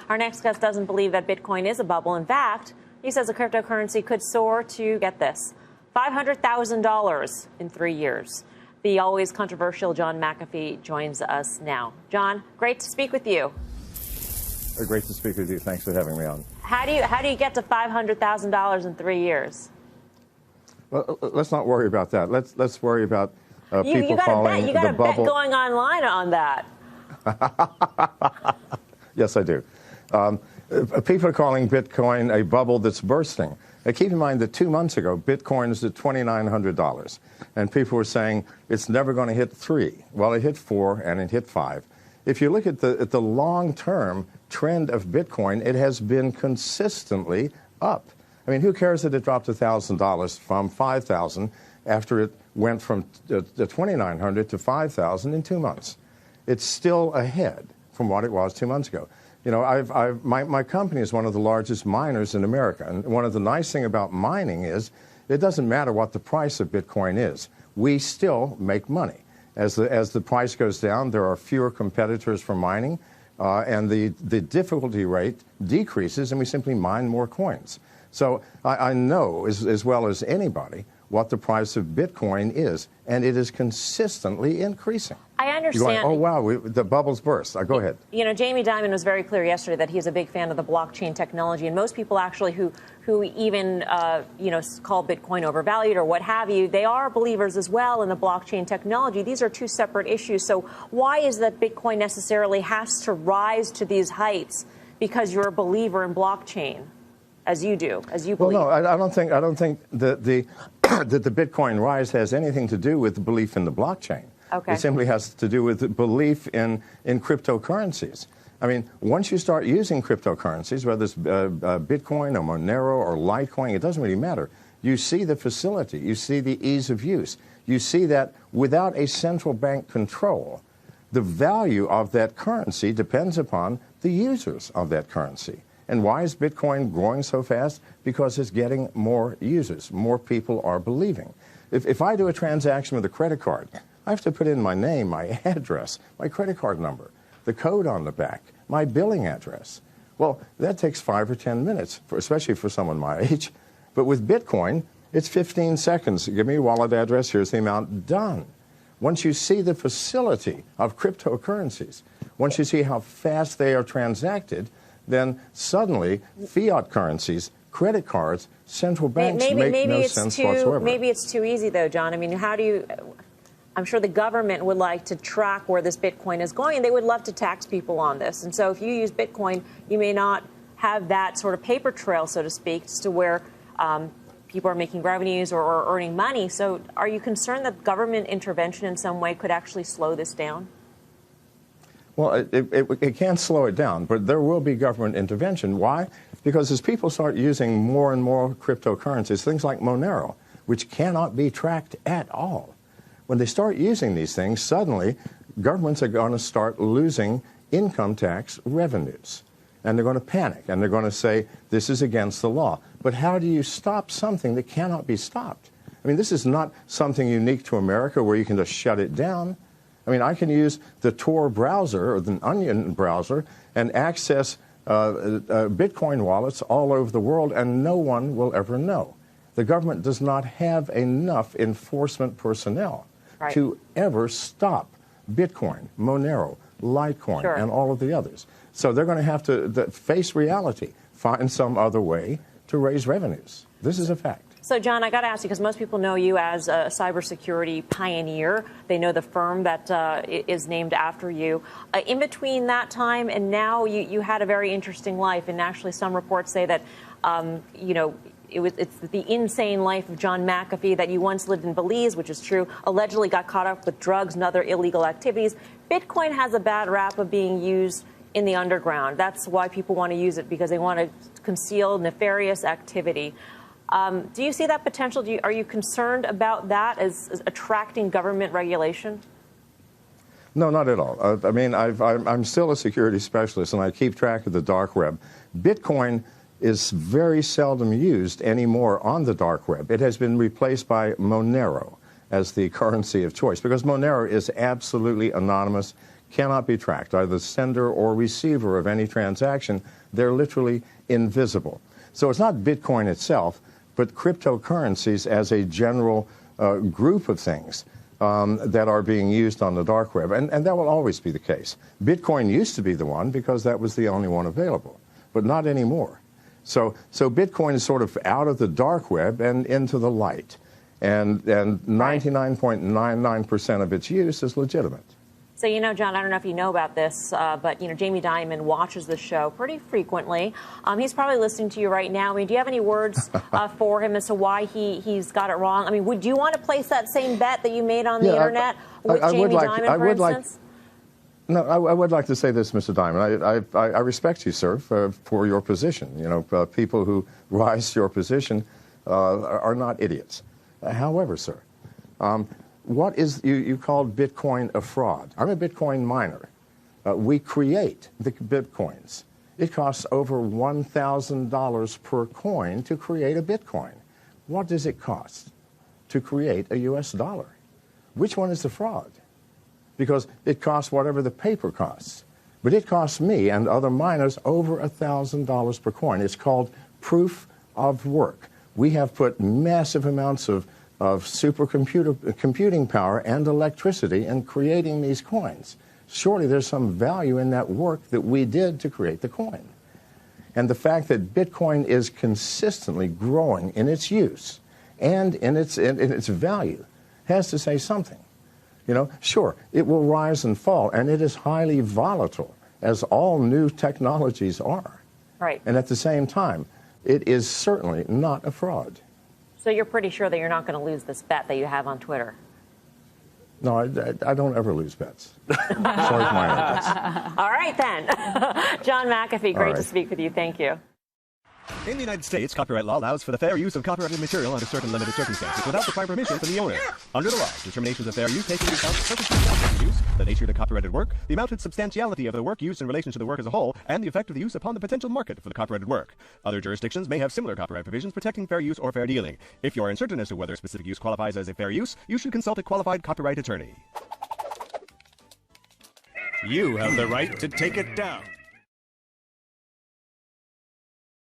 Our next guest doesn't believe that Bitcoin is a bubble. In fact, he says the cryptocurrency could soar to, get this, $500,000 in 3 years. The always controversial John McAfee joins us now. John, great to speak with you. Great to speak with you. Thanks for having me on. How do you get to $500,000 in 3 years? Well, let's not worry about that. Let's worry about people calling you got the a bubble. bet going online on that. Yes, I do. People are calling Bitcoin a bubble that's bursting. Now, keep in mind that 2 months ago, Bitcoin is at $2,900, and people were saying it's never going to hit 3. Well, it hit 4 and it hit 5. If you look at the long-term trend of Bitcoin, it has been consistently up. I mean, who cares that it dropped $1,000 from $5,000 after it went from the $2,900 to $5,000 in 2 months? It's still ahead from what it was 2 months ago. You know, my company is one of the largest miners in America, and one of the nice things about mining is it doesn't matter what the price of Bitcoin is. We still make money. As the price goes down, there are fewer competitors for mining, and the difficulty rate decreases, and we simply mine more coins. So I know as well as anybody what the price of Bitcoin is, and it is consistently increasing. I understand. You're going, oh, wow, the bubble's burst. Go ahead. You know, Jamie Dimon was very clear yesterday that he's a big fan of the blockchain technology, and most people actually who even, you know, call Bitcoin overvalued or what have you, they are believers as well in the blockchain technology. These are two separate issues. So why is that Bitcoin necessarily has to rise to these heights because you're a believer in blockchain? As you do, as you believe. Well, no, I don't think that the Bitcoin rise has anything to do with the belief in the blockchain. Okay. It simply has to do with the belief in cryptocurrencies. I mean, once you start using cryptocurrencies, whether it's Bitcoin or Monero or Litecoin, it doesn't really matter. You see the facility, you see the ease of use, you see that without a central bank control, the value of that currency depends upon the users of that currency. And why is Bitcoin growing so fast? Because it's getting more users. More people are believing. If I do a transaction with a credit card, I have to put in my name, my address, my credit card number, the code on the back, my billing address. Well, that takes 5 or 10 minutes, especially for someone my age. But with Bitcoin, it's 15 seconds. Give me your wallet address, here's the amount, done. Once you see the facility of cryptocurrencies, once you see how fast they are transacted, then suddenly fiat currencies, credit cards, central banks make no sense whatsoever. Maybe it's too easy, though, John. I mean, how do you... I'm sure the government would like to track where this Bitcoin is going, and they would love to tax people on this. And so if you use Bitcoin, you may not have that sort of paper trail, so to speak, as to where people are making revenues or earning money. So are you concerned that government intervention in some way could actually slow this down? Well, it can't slow it down, but there will be government intervention. Why? Because as people start using more and more cryptocurrencies, things like Monero, which cannot be tracked at all, when they start using these things, suddenly governments are going to start losing income tax revenues. And they're going to panic, and they're going to say, this is against the law. But how do you stop something that cannot be stopped? I mean, this is not something unique to America where you can just shut it down. I mean, I can use the Tor browser or the Onion browser and access Bitcoin wallets all over the world, and no one will ever know. The government does not have enough enforcement personnel to ever stop Bitcoin, Monero, Litecoin, and all of the others. So they're going to have to face reality, find some other way to raise revenues. This is a fact. So, John, I got to ask you, because most people know you as a cybersecurity pioneer. They know the firm that is named after you. In between that time and now, you had a very interesting life. And actually, some reports say that, you know, it's the insane life of John McAfee, that you once lived in Belize, which is true, allegedly got caught up with drugs and other illegal activities. Bitcoin has a bad rap of being used in the underground. That's why people want to use it, because they want to conceal nefarious activity. Do you see that potential? Are you concerned about that as attracting government regulation? No, not at all. I mean, I'm still a security specialist, and I keep track of the dark web. Bitcoin is very seldom used anymore on the dark web. It has been replaced by Monero as the currency of choice, because Monero is absolutely anonymous, cannot be tracked, either the sender or receiver of any transaction. They're literally invisible. So it's not Bitcoin itself, but cryptocurrencies as a general group of things that are being used on the dark web. And that will always be the case. Bitcoin used to be the one because that was the only one available, but not anymore. So Bitcoin is sort of out of the dark web and into the light. And 99.99% of its use is legitimate. So, you know, John, I don't know if you know about this, but, you know, Jamie Dimon watches the show pretty frequently. He's probably listening to you right now. I mean, do you have any words for him as to why he's got it wrong? I mean, would you want to place that same bet that you made on the Internet with Jamie Dimon, for instance? No, I would like to say this, Mr. Dimon. I respect you, sir, for your position. You know, people who rise to your position are not idiots. However, sir, what is, you called Bitcoin a fraud. I'm a Bitcoin miner. We create the Bitcoins. It costs over $1,000 per coin to create a Bitcoin. What does it cost to create a US dollar? Which one is the fraud? Because it costs whatever the paper costs. But it costs me and other miners over $1,000 per coin. It's called proof of work. We have put massive amounts of computing power and electricity in creating these coins. Surely there's some value in that work that we did to create the coin. And the fact that Bitcoin is consistently growing in its use and in its value has to say something. You know, sure, it will rise and fall, and it is highly volatile, as all new technologies are. Right. And at the same time, it is certainly not a fraud. So you're pretty sure that you're not going to lose this bet that you have on Twitter? No, I don't ever lose bets. Sorry for my bets. All right, then. John McAfee, great to speak with you. Thank you. In the United States, copyright law allows for the fair use of copyrighted material under certain limited circumstances without the prior permission from the owner. Under the law, determinations of fair use take into account the purpose of the use, the nature of the copyrighted work, the amount and substantiality of the work used in relation to the work as a whole, and the effect of the use upon the potential market for the copyrighted work. Other jurisdictions may have similar copyright provisions protecting fair use or fair dealing. If you are uncertain as to whether a specific use qualifies as a fair use, you should consult a qualified copyright attorney. You have the right to take it down.